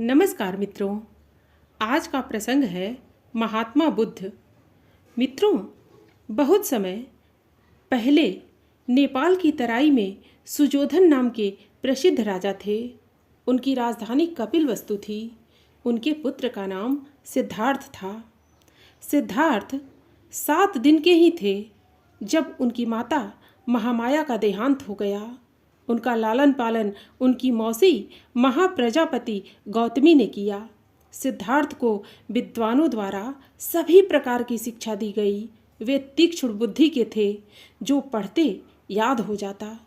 नमस्कार मित्रों। आज का प्रसंग है महात्मा बुद्ध। मित्रों, बहुत समय पहले नेपाल की तराई में सुजोधन नाम के प्रसिद्ध राजा थे। उनकी राजधानी कपिलवस्तु थी। उनके पुत्र का नाम सिद्धार्थ था। सिद्धार्थ 7 दिन के ही थे जब उनकी माता महामाया का देहांत हो गया। उनका लालन पालन उनकी मौसी महाप्रजापति गौतमी ने किया। सिद्धार्थ को विद्वानों द्वारा सभी प्रकार की शिक्षा दी गई। वे तीक्ष्ण बुद्धि के थे, जो पढ़ते याद हो जाता।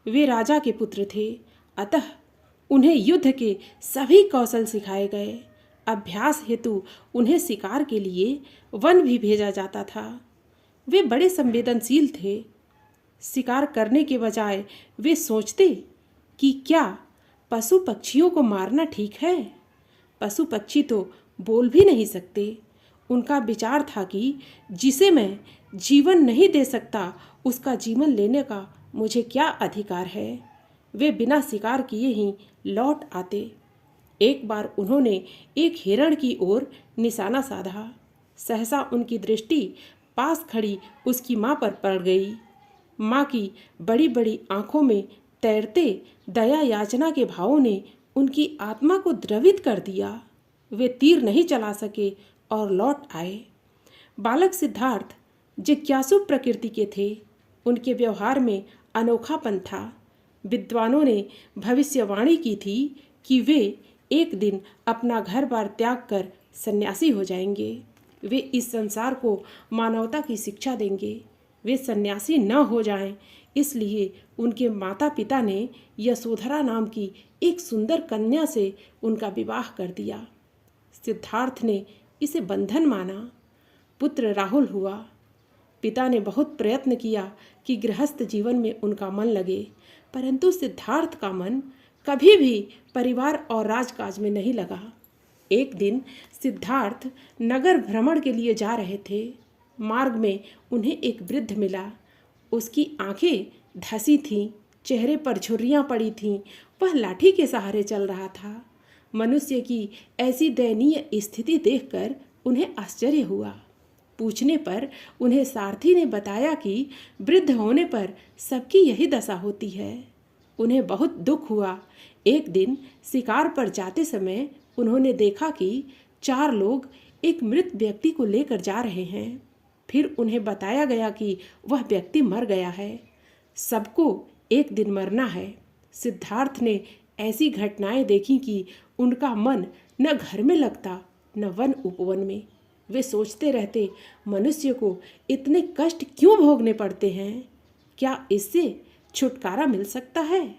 वे राजा के पुत्र थे, अतः उन्हें युद्ध के सभी कौशल सिखाए गए। अभ्यास हेतु उन्हें शिकार के लिए वन भी भेजा जाता था। वे बड़े संवेदनशील थे। शिकार करने के बजाय वे सोचते कि क्या पशु पक्षियों को मारना ठीक है। पशु पक्षी तो बोल भी नहीं सकते। उनका विचार था कि जिसे मैं जीवन नहीं दे सकता, उसका जीवन लेने का मुझे क्या अधिकार है। वे बिना शिकार किए ही लौट आते। एक बार उन्होंने एक हिरण की ओर निशाना साधा। सहसा उनकी दृष्टि पास खड़ी उसकी माँ पर पड़ गई। माँ की बड़ी बड़ी आंखों में तैरते दया याचना के भावों ने उनकी आत्मा को द्रवित कर दिया। वे तीर नहीं चला सके और लौट आए। बालक सिद्धार्थ जिज्ञासु प्रकृति के थे। उनके व्यवहार में अनोखापन था। विद्वानों ने भविष्यवाणी की थी कि वे एक दिन अपना घर बार त्याग कर सन्यासी हो जाएंगे। वे इस संसार को मानवता की शिक्षा देंगे। वे सन्यासी न हो जाएं, इसलिए उनके माता पिता ने यशोधरा नाम की एक सुंदर कन्या से उनका विवाह कर दिया। सिद्धार्थ ने इसे बंधन माना। पुत्र राहुल हुआ। पिता ने बहुत प्रयत्न किया कि गृहस्थ जीवन में उनका मन लगे, परंतु सिद्धार्थ का मन कभी भी परिवार और राजकाज में नहीं लगा। एक दिन सिद्धार्थ नगर भ्रमण के लिए जा रहे थे। मार्ग में उन्हें एक वृद्ध मिला। उसकी आंखें धसी थीं, चेहरे पर झुर्रियां पड़ी थीं। वह लाठी के सहारे चल रहा था। मनुष्य की ऐसी दयनीय स्थिति देखकर उन्हें आश्चर्य हुआ। पूछने पर उन्हें सारथी ने बताया कि वृद्ध होने पर सबकी यही दशा होती है। उन्हें बहुत दुख हुआ। एक दिन शिकार पर जाते समय उन्होंने देखा कि 4 लोग एक मृत व्यक्ति को लेकर जा रहे हैं। फिर उन्हें बताया गया कि वह व्यक्ति मर गया है। सबको एक दिन मरना है। सिद्धार्थ ने ऐसी घटनाएं देखी कि उनका मन न घर में लगता न वन उपवन में। वे सोचते रहते, मनुष्य को इतने कष्ट क्यों भोगने पड़ते हैं? क्या इससे छुटकारा मिल सकता है?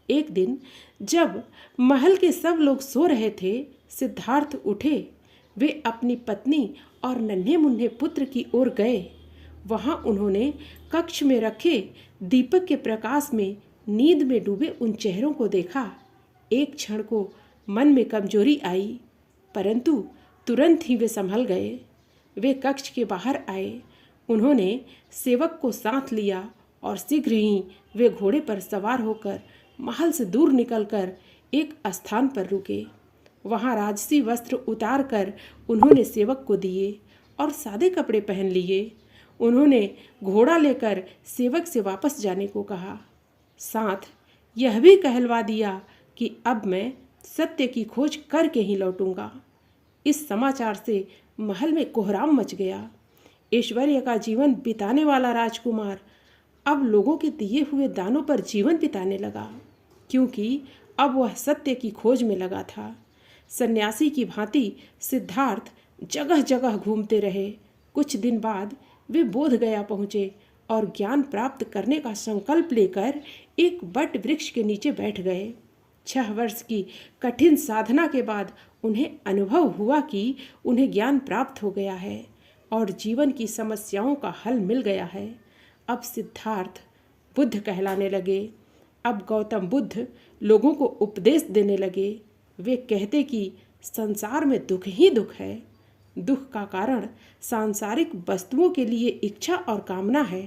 एक दिन जब महल के सब लोग सो रहे थे, सिद्धार्थ उठे। वे अपनी पत्नी और नन्हे मुन्ने पुत्र की ओर गए। वहां उन्होंने कक्ष में रखे दीपक के प्रकाश में नींद में डूबे उन चेहरों को देखा। एक क्षण को मन में कमजोरी आई, परंतु तुरंत ही वे संभल गए। वे कक्ष के बाहर आए। उन्होंने सेवक को साथ लिया और शीघ्र ही वे घोड़े पर सवार होकर महल से दूर निकलकर एक स्थान पर रुके। वहाँ राजसी वस्त्र उतार कर उन्होंने सेवक को दिए और सादे कपड़े पहन लिए। उन्होंने घोड़ा लेकर सेवक से वापस जाने को कहा। साथ यह भी कहलवा दिया कि अब मैं सत्य की खोज करके ही लौटूंगा। इस समाचार से महल में कोहराम मच गया। ऐश्वर्य का जीवन बिताने वाला राजकुमार अब लोगों के दिए हुए दानों पर जीवन बिताने लगा, क्योंकि अब वह सत्य की खोज में लगा था। सन्यासी की भांति सिद्धार्थ जगह जगह घूमते रहे। कुछ दिन बाद वे बोध गया पहुँचे और ज्ञान प्राप्त करने का संकल्प लेकर एक बट वृक्ष के नीचे बैठ गए। 6 वर्ष की कठिन साधना के बाद उन्हें अनुभव हुआ कि उन्हें ज्ञान प्राप्त हो गया है और जीवन की समस्याओं का हल मिल गया है। अब सिद्धार्थ बुद्ध कहलाने लगे। अब गौतम बुद्ध लोगों को उपदेश देने लगे। वे कहते कि संसार में दुख ही दुख है। दुख का कारण सांसारिक वस्तुओं के लिए इच्छा और कामना है।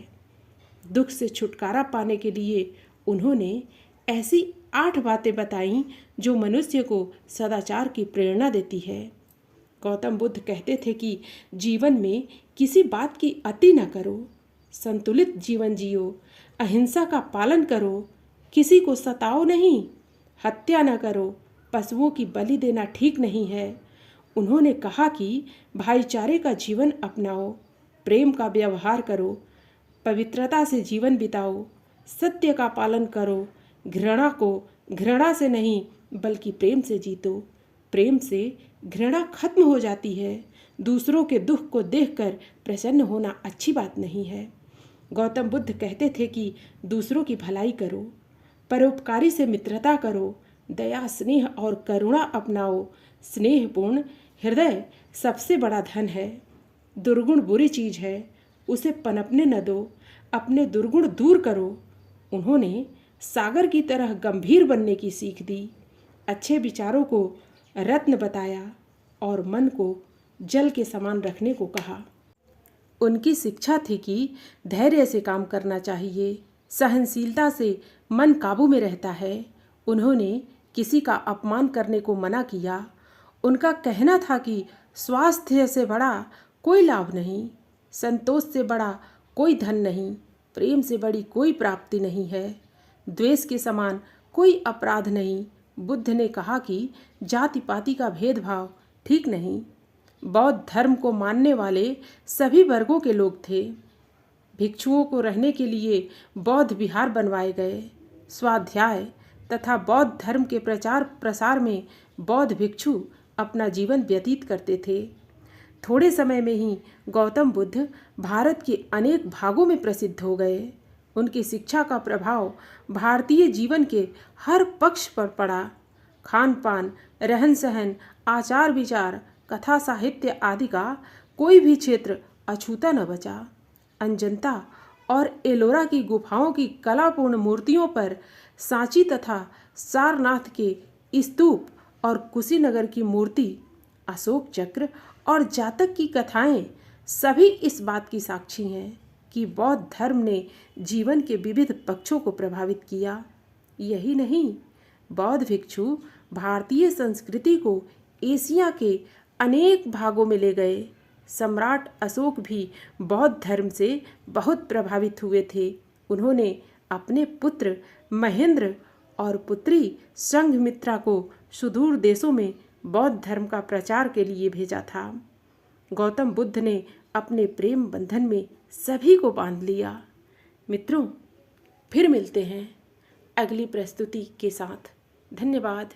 दुख से छुटकारा पाने के लिए उन्होंने ऐसी 8 बातें बताईं जो मनुष्य को सदाचार की प्रेरणा देती है। गौतम बुद्ध कहते थे कि जीवन में किसी बात की अति न करो, संतुलित जीवन जियो, अहिंसा का पालन करो, किसी को सताओ नहीं, हत्या न करो, पशुओं की बलि देना ठीक नहीं है। उन्होंने कहा कि भाईचारे का जीवन अपनाओ, प्रेम का व्यवहार करो, पवित्रता से जीवन बिताओ, सत्य का पालन करो, घृणा को घृणा से नहीं बल्कि प्रेम से जीतो। प्रेम से घृणा खत्म हो जाती है। दूसरों के दुख को देखकर प्रसन्न होना अच्छी बात नहीं है। गौतम बुद्ध कहते थे कि दूसरों की भलाई करो, परोपकारी से मित्रता करो, दया, स्नेह और करुणा अपनाओ। स्नेहपूर्ण हृदय सबसे बड़ा धन है। दुर्गुण बुरी चीज है, उसे पनपने न दो, अपने दुर्गुण दूर करो। उन्होंने सागर की तरह गंभीर बनने की सीख दी, अच्छे विचारों को रत्न बताया और मन को जल के समान रखने को कहा। उनकी शिक्षा थी कि धैर्य से काम करना चाहिए, सहनशीलता से मन काबू में रहता है। उन्होंने किसी का अपमान करने को मना किया। उनका कहना था कि स्वास्थ्य से बड़ा कोई लाभ नहीं, संतोष से बड़ा कोई धन नहीं, प्रेम से बड़ी कोई प्राप्ति नहीं है, द्वेष के समान कोई अपराध नहीं। बुद्ध ने कहा कि जाति पाति का भेदभाव ठीक नहीं। बौद्ध धर्म को मानने वाले सभी वर्गों के लोग थे। भिक्षुओं को रहने के लिए बौद्ध विहार बनवाए गए। स्वाध्याय तथा बौद्ध धर्म के प्रचार प्रसार में बौद्ध भिक्षु अपना जीवन व्यतीत करते थे। थोड़े समय में ही गौतम बुद्ध भारत के अनेक भागों में प्रसिद्ध हो गए। उनकी शिक्षा का प्रभाव भारतीय जीवन के हर पक्ष पर पड़ा। खान पान, रहन सहन, आचार विचार, कथा साहित्य आदि का कोई भी क्षेत्र अछूता न बचा। अजंता और एलोरा की गुफाओं की कलापूर्ण मूर्तियों पर, सांची तथा सारनाथ के स्तूप और कुशीनगर की मूर्ति, अशोक चक्र और जातक की कथाएं सभी इस बात की साक्षी हैं कि बौद्ध धर्म ने जीवन के विविध पक्षों को प्रभावित किया। यही नहीं, बौद्ध भिक्षु भारतीय संस्कृति को एशिया के अनेक भागों में ले गए। सम्राट अशोक भी बौद्ध धर्म से बहुत प्रभावित हुए थे। उन्होंने अपने पुत्र महेंद्र और पुत्री संघमित्रा को सुदूर देशों में बौद्ध धर्म का प्रचार के लिए भेजा था। गौतम बुद्ध ने अपने प्रेम बंधन में सभी को बांध लिया। मित्रों, फिर मिलते हैं अगली प्रस्तुति के साथ। धन्यवाद।